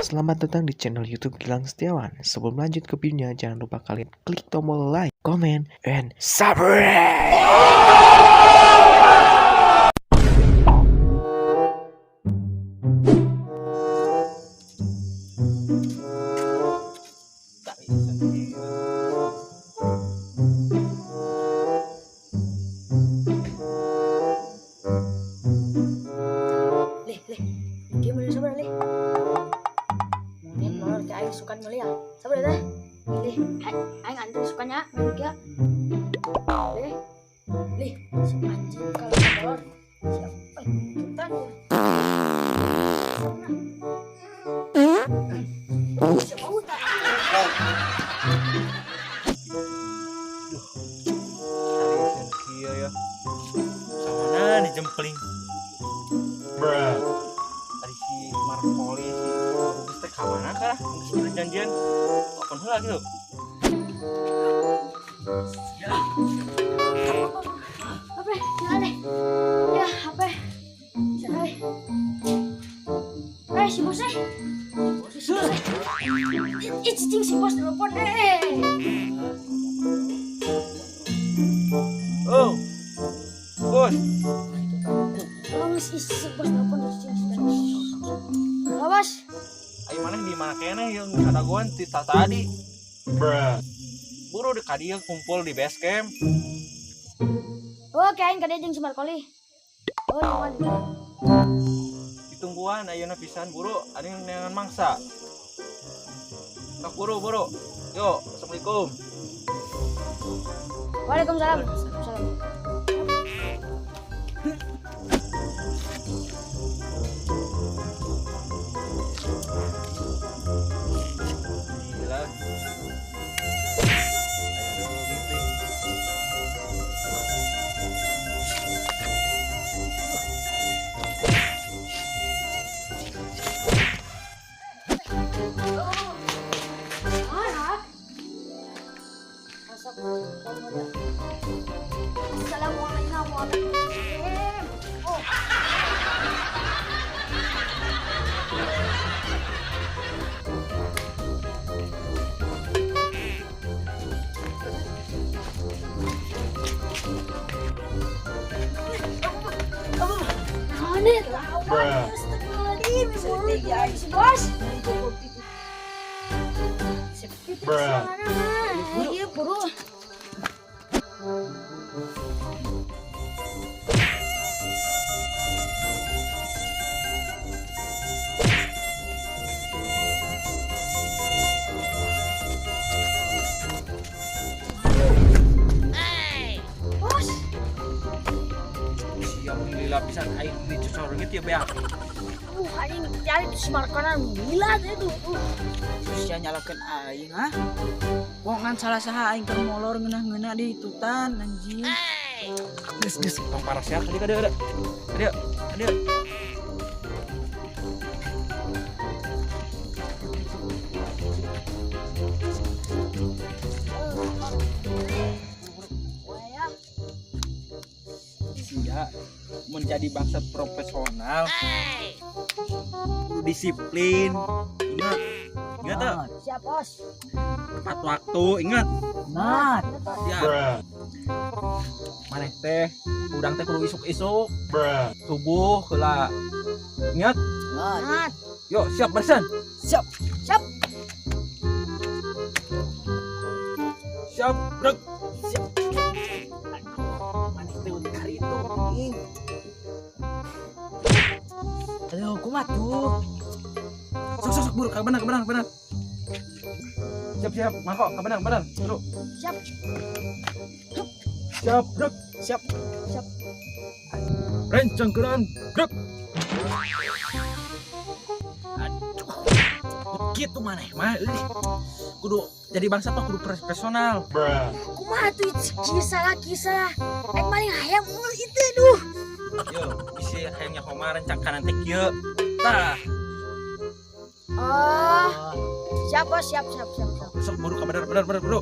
Selamat datang di channel YouTube Gilang Setiawan. Sebelum lanjut ke videonya, jangan lupa kalian klik tombol like, comment, and subscribe. Dia mau sabar leh. Mungkin molor ke aing sukan kali ya. Sabar dah. Leh, aing antar sukannya ya. Leh. Leh, si anjing kalau molor. Siapa? Ikutan ya. Siapa utak? Iya ya. Sama mana nih jempling? Tadi si Marpoli si Rubis teh kamana kah? Geus perjanjian. Kapan heula gitu? Ya. Apa? Jangan deh. Ya, apa? Jangan. Si bos eh. Si bos. Cicing si bos telepon Oh. Bos. Tolong si bos telepon cicing. Awas. Ayo mana di mana keneh yang kadaguan ti tadi. Buru di kadieu kumpul di base camp. Oh, kain kada jeung si Markoli. Oh, nyaman. Ditungguan ayeuna pisan buru ada yang neangan mangsa. Sok buru. Yo, assalamualaikum. Waalaikumsalam. Salam. Gila. Ayo gitu. Assalamualaikum warahmatullahi wabarakatuh. Iya, buru. Bos, Siap pilih lapisan air di cocor gitu ya Bea. anjing cari tuh si makanan gila itu. Sia nyalakeun aing ah. Wong ngan salah saha aing keur molor ngeunah-ngeunah di tutan anjing. Geus tong paras ya tadi ada. Ada. Sia menjadi bangsa profesional. Kudu disiplin. Ingat tuh. Siap, Bos. Tepat waktu, ingat. Nah, Ya. Maneh teh udang teh kudu isuk-isuk. Subuh heula. Ingat? Semangat. Yuk, siap barisan. Siap. Siap, brek. maneh teh udah kari itu anjing. Aduh, kumaha tuh? Sok buru, ke benar. Siap, mangko, ke benar. Buru. Siap. Siap, brek. Siap. Rencang geran, brek. Gitu maneh mah kudu jadi bangsa tuh kudu profesional. Kumaha tuh kisah. Paling hayam itu duh. Yo, isi hayangnya koma rencang kanan teh kieu. Tah, Oh, siap, Bos. Siap. sok buru, ke benar, buru.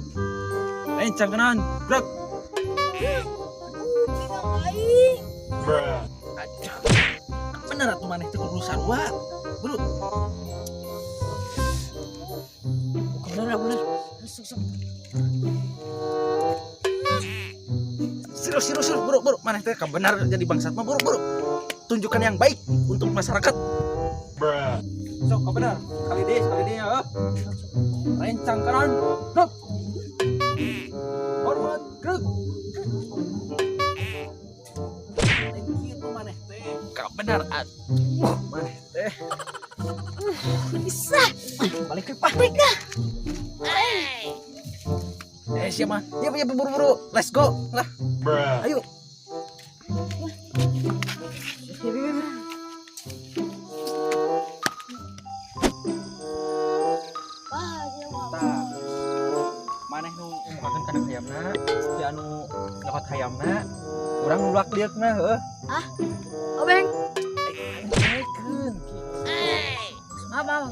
Rencang kanan, brek. Bingung aing. Bener atuh maneh teh kudu sarua. Buru. Bener. Sok. Serius, buru. Mana teh benar jadi bangsat mah buru. Tunjukkan yang baik untuk masyarakat. Sok, benar. Sekali deh ya. Rencang kanan. Hop. Hormat, gerak. Gitu maneh teh. Ka benar. Maneh teh. Bisa. Balik dah. Siapa? Ya buru. Let's go. Lah. Ayo. Maneh nu mukakeun kana hayamna, ya anu nyokot hayamna, urang nu lak liatna heuh. Obeng. Aikeun. Apa?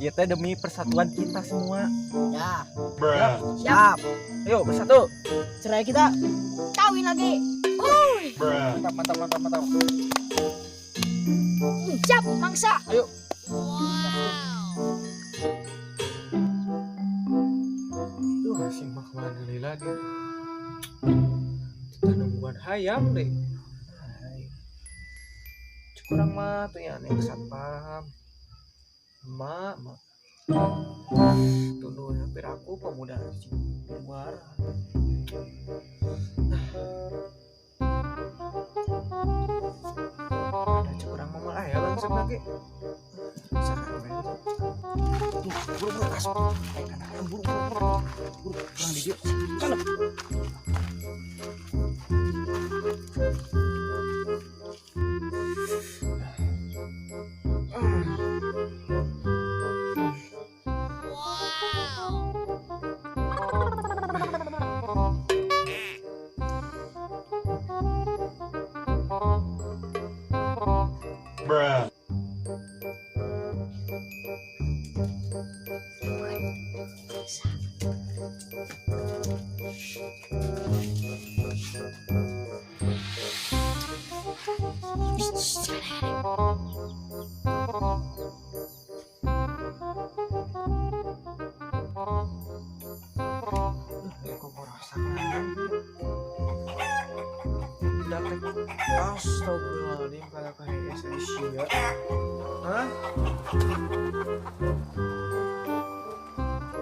Ieu teh demi persatuan kita semua. Ya, Siap. Ayo bersatu. cerai kita. Kawin lagi. Mantap. Siap, mangsa. Ayo. Duh, si mah kemana lagi? Tanaman hayam deh. Kurang mah tuh ya nih satpam. Mak. Tunggu hampir aku pemuda di luar. Ada kurang mama ayah langsung lagi. Buru asap. Buru pulang di dia. Kalem. Astagfirullahaladzim, kayak Asia. Hah?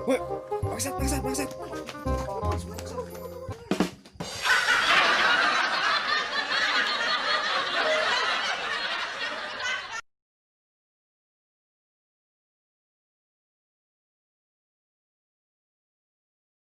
Weh, maksat.